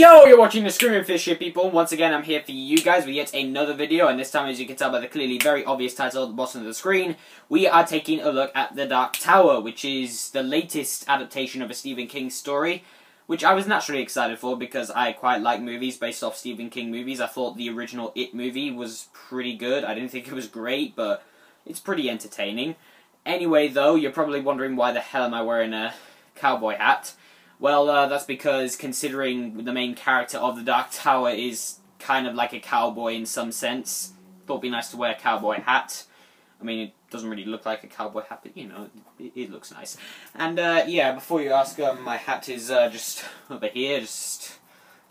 Yo, you're watching the Screaming Fish here, people. Once again, I'm here for you guys with yet another video, and this time, as you can tell by the clearly very obvious title at the bottom of the screen, we are taking a look at The Dark Tower, which is the latest adaptation of a Stephen King story, which I was naturally excited for because I quite like movies based off Stephen King movies. I thought the original It movie was pretty good. I didn't think it was great, but it's pretty entertaining. Anyway, though, you're probably wondering why the hell am I wearing a cowboy hat. Well, that's because considering the main character of The Dark Tower is kind of like a cowboy in some sense, thought it'd be nice to wear a cowboy hat. I mean, it doesn't really look like a cowboy hat, but, you know, it looks nice. And, yeah, before you ask, my hat is, just over here, just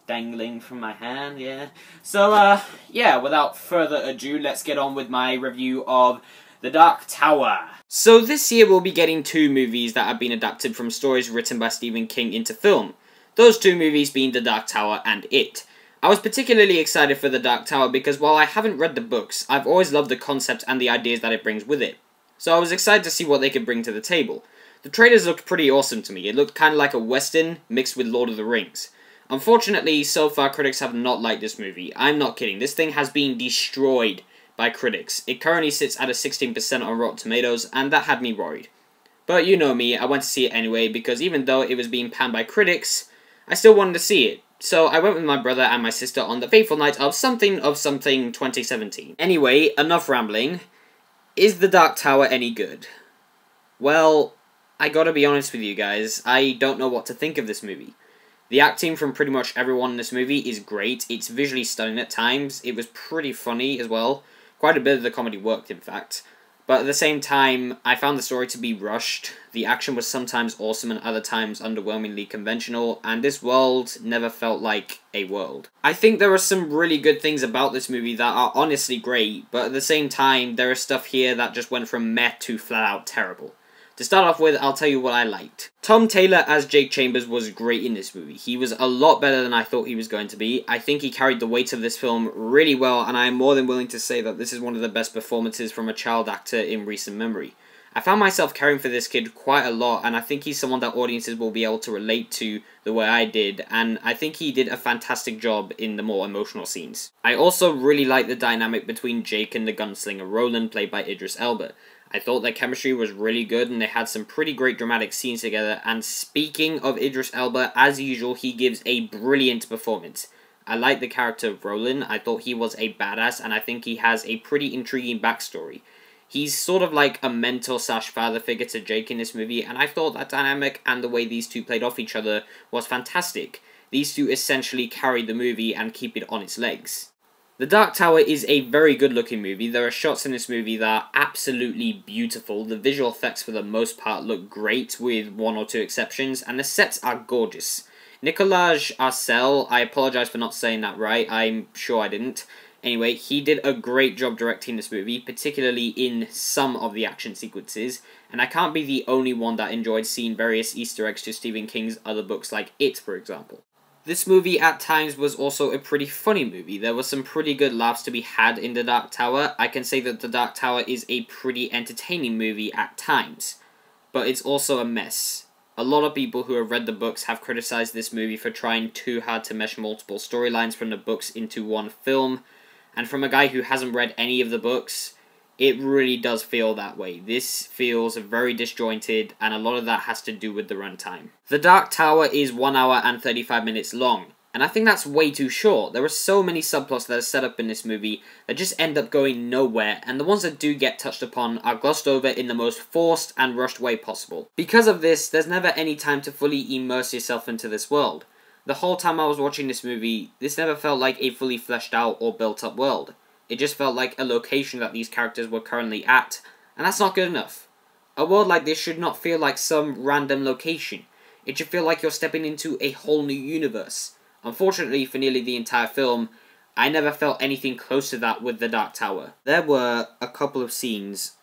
dangling from my hand, yeah. So, yeah, without further ado, let's get on with my review of The Dark Tower. So this year we'll be getting two movies that have been adapted from stories written by Stephen King into film. Those two movies being The Dark Tower and It. I was particularly excited for The Dark Tower because while I haven't read the books, I've always loved the concept and the ideas that it brings with it. So I was excited to see what they could bring to the table. The trailers looked pretty awesome to me. It looked kind of like a western mixed with Lord of the Rings. Unfortunately, so far critics have not liked this movie. I'm not kidding. This thing has been destroyed by critics. It currently sits at a 16% on Rotten Tomatoes, and that had me worried. But you know me, I went to see it anyway, because even though it was being panned by critics, I still wanted to see it. So I went with my brother and my sister on the fateful night of something 2017. Anyway, enough rambling. Is The Dark Tower any good? Well, I gotta be honest with you guys, I don't know what to think of this movie. The acting from pretty much everyone in this movie is great. It's visually stunning at times. It was pretty funny as well. Quite a bit of the comedy worked, in fact. But at the same time, I found the story to be rushed. The action was sometimes awesome and other times underwhelmingly conventional, and this world never felt like a world. I think there are some really good things about this movie that are honestly great, but at the same time, there is stuff here that just went from meh to flat out terrible. To start off with, I'll tell you what I liked. Tom Taylor as Jake Chambers was great in this movie. He was a lot better than I thought he was going to be. I think he carried the weight of this film really well, and I am more than willing to say that this is one of the best performances from a child actor in recent memory. I found myself caring for this kid quite a lot, and I think he's someone that audiences will be able to relate to the way I did, and I think he did a fantastic job in the more emotional scenes. I also really liked the dynamic between Jake and the gunslinger Roland, played by Idris Elba. I thought their chemistry was really good, and they had some pretty great dramatic scenes together, and speaking of Idris Elba, as usual, he gives a brilliant performance. I like the character of Roland. I thought he was a badass, and I think he has a pretty intriguing backstory. He's sort of like a mentor slash father figure to Jake in this movie, and I thought that dynamic and the way these two played off each other was fantastic. These two essentially carried the movie and keep it on its legs. The Dark Tower is a very good looking movie. There are shots in this movie that are absolutely beautiful. The visual effects for the most part look great, with one or two exceptions, and the sets are gorgeous. Nicolas Arcel, I apologise for not saying that right, I'm sure I didn't. Anyway, he did a great job directing this movie, particularly in some of the action sequences, and I can't be the only one that enjoyed seeing various Easter eggs to Stephen King's other books like It, for example. This movie at times was also a pretty funny movie. There were some pretty good laughs to be had in The Dark Tower. I can say that The Dark Tower is a pretty entertaining movie at times, but it's also a mess. A lot of people who have read the books have criticized this movie for trying too hard to mesh multiple storylines from the books into one film, and from a guy who hasn't read any of the books, it really does feel that way. This feels very disjointed, and a lot of that has to do with the runtime. The Dark Tower is 1 hour and 35 minutes long, and I think that's way too short. There are so many subplots that are set up in this movie that just end up going nowhere, and the ones that do get touched upon are glossed over in the most forced and rushed way possible. Because of this, there's never any time to fully immerse yourself into this world. The whole time I was watching this movie, this never felt like a fully fleshed out or built up world. It just felt like a location that these characters were currently at, and that's not good enough. A world like this should not feel like some random location. It should feel like you're stepping into a whole new universe. Unfortunately, for nearly the entire film, I never felt anything close to that with The Dark Tower. There were a couple of scenes,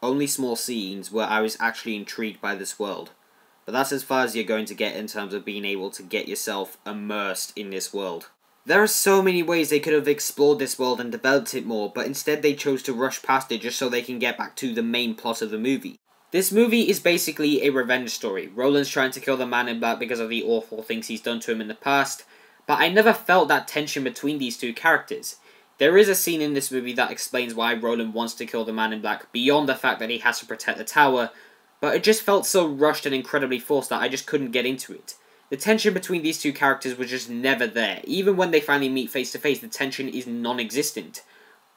only small scenes, where I was actually intrigued by this world. But that's as far as you're going to get in terms of being able to get yourself immersed in this world. There are so many ways they could have explored this world and developed it more, but instead they chose to rush past it just so they can get back to the main plot of the movie. This movie is basically a revenge story. Roland's trying to kill the man in black because of the awful things he's done to him in the past, but I never felt that tension between these two characters. There is a scene in this movie that explains why Roland wants to kill the Man in Black beyond the fact that he has to protect the tower, but it just felt so rushed and incredibly forced that I just couldn't get into it. The tension between these two characters was just never there. Even when they finally meet face to face, the tension is non-existent.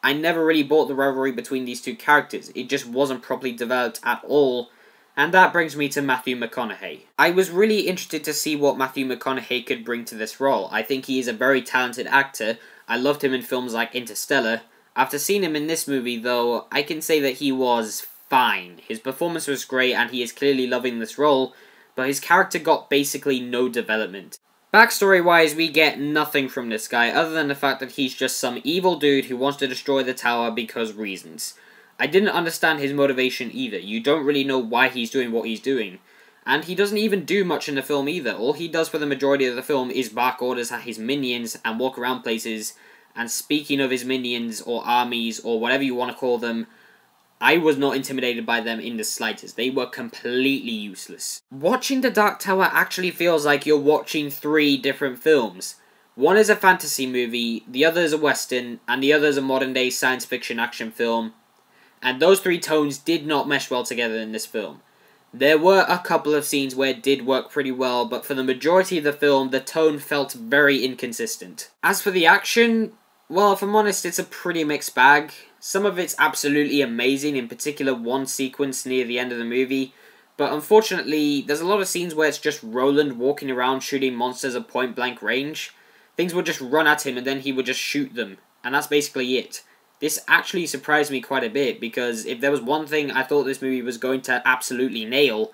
I never really bought the rivalry between these two characters. It just wasn't properly developed at all. And that brings me to Matthew McConaughey. I was really interested to see what Matthew McConaughey could bring to this role. I think he is a very talented actor. I loved him in films like Interstellar. After seeing him in this movie, though, I can say that he was fine. His performance was great and he is clearly loving this role, but his character got basically no development. Backstory-wise, we get nothing from this guy other than the fact that he's just some evil dude who wants to destroy the tower because reasons. I didn't understand his motivation either. You don't really know why he's doing what he's doing. And he doesn't even do much in the film either. All he does for the majority of the film is bark orders at his minions and walk around places. And speaking of his minions, or armies, or whatever you want to call them, I was not intimidated by them in the slightest. They were completely useless. Watching The Dark Tower actually feels like you're watching 3 different films. One is a fantasy movie, the other is a western, and the other is a modern-day science fiction action film. And those 3 tones did not mesh well together in this film. There were a couple of scenes where it did work pretty well, but for the majority of the film, the tone felt very inconsistent. As for the action, well, if I'm honest, it's a pretty mixed bag. Some of it's absolutely amazing, in particular one sequence near the end of the movie, but unfortunately, there's a lot of scenes where it's just Roland walking around shooting monsters at point-blank range. Things would just run at him and then he would just shoot them, and that's basically it. This actually surprised me quite a bit, because if there was one thing I thought this movie was going to absolutely nail,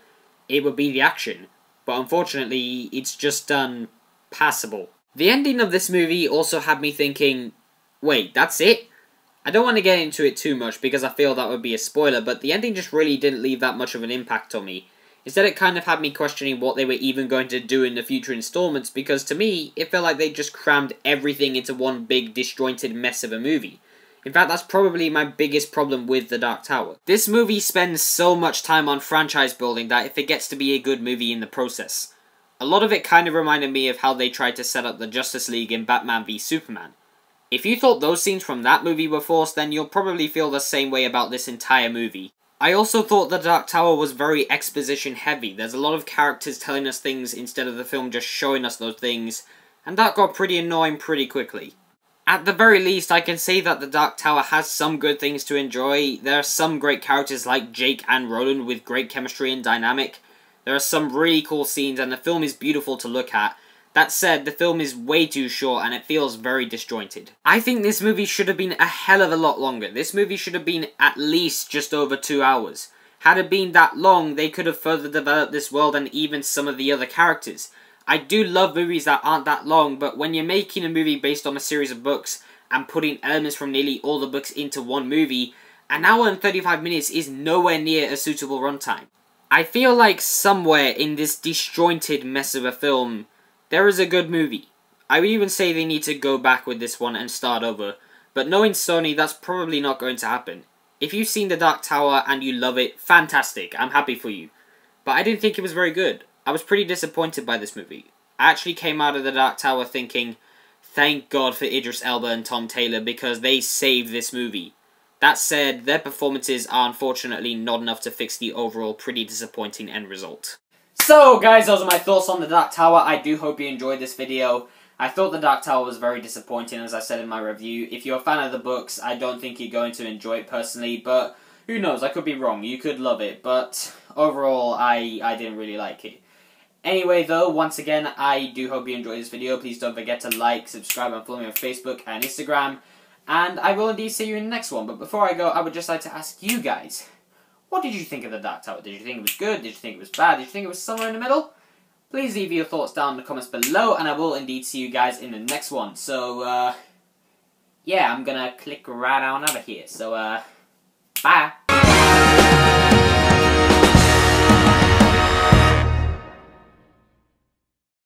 it would be the action. But unfortunately, it's just done passable. The ending of this movie also had me thinking, wait, that's it? I don't want to get into it too much because I feel that would be a spoiler, but the ending just really didn't leave that much of an impact on me. Instead, it kind of had me questioning what they were even going to do in the future installments, because to me, it felt like they just crammed everything into one big disjointed mess of a movie. In fact, that's probably my biggest problem with The Dark Tower. This movie spends so much time on franchise building that it forgets to be a good movie in the process. A lot of it kind of reminded me of how they tried to set up the Justice League in Batman v Superman. If you thought those scenes from that movie were forced, then you'll probably feel the same way about this entire movie. I also thought The Dark Tower was very exposition heavy. There's a lot of characters telling us things instead of the film just showing us those things, and that got pretty annoying pretty quickly. At the very least, I can say that The Dark Tower has some good things to enjoy. There are some great characters like Jake and Roland with great chemistry and dynamic. There are some really cool scenes, and the film is beautiful to look at. That said, the film is way too short, and it feels very disjointed. I think this movie should have been a hell of a lot longer. This movie should have been at least just over 2 hours. Had it been that long, they could have further developed this world and even some of the other characters. I do love movies that aren't that long, but when you're making a movie based on a series of books and putting elements from nearly all the books into one movie, an hour and 35 minutes is nowhere near a suitable runtime. I feel like somewhere in this disjointed mess of a film, there is a good movie. I would even say they need to go back with this one and start over, but knowing Sony, that's probably not going to happen. If you've seen The Dark Tower and you love it, fantastic, I'm happy for you. But I didn't think it was very good. I was pretty disappointed by this movie. I actually came out of The Dark Tower thinking, thank God for Idris Elba and Tom Taylor because they saved this movie. That said, their performances are unfortunately not enough to fix the overall pretty disappointing end result. So guys, those are my thoughts on The Dark Tower. I do hope you enjoyed this video. I thought The Dark Tower was very disappointing, as I said in my review. If you're a fan of the books, I don't think you're going to enjoy it personally, but who knows, I could be wrong. You could love it, but overall, I didn't really like it. Anyway, though, once again, I do hope you enjoyed this video. Please don't forget to like, subscribe, and follow me on Facebook and Instagram. And I will indeed see you in the next one. But before I go, I would just like to ask you guys, what did you think of The Dark Tower? Did you think it was good? Did you think it was bad? Did you think it was somewhere in the middle? Please leave your thoughts down in the comments below, and I will indeed see you guys in the next one. So, yeah, I'm gonna click right on out of here. So, bye!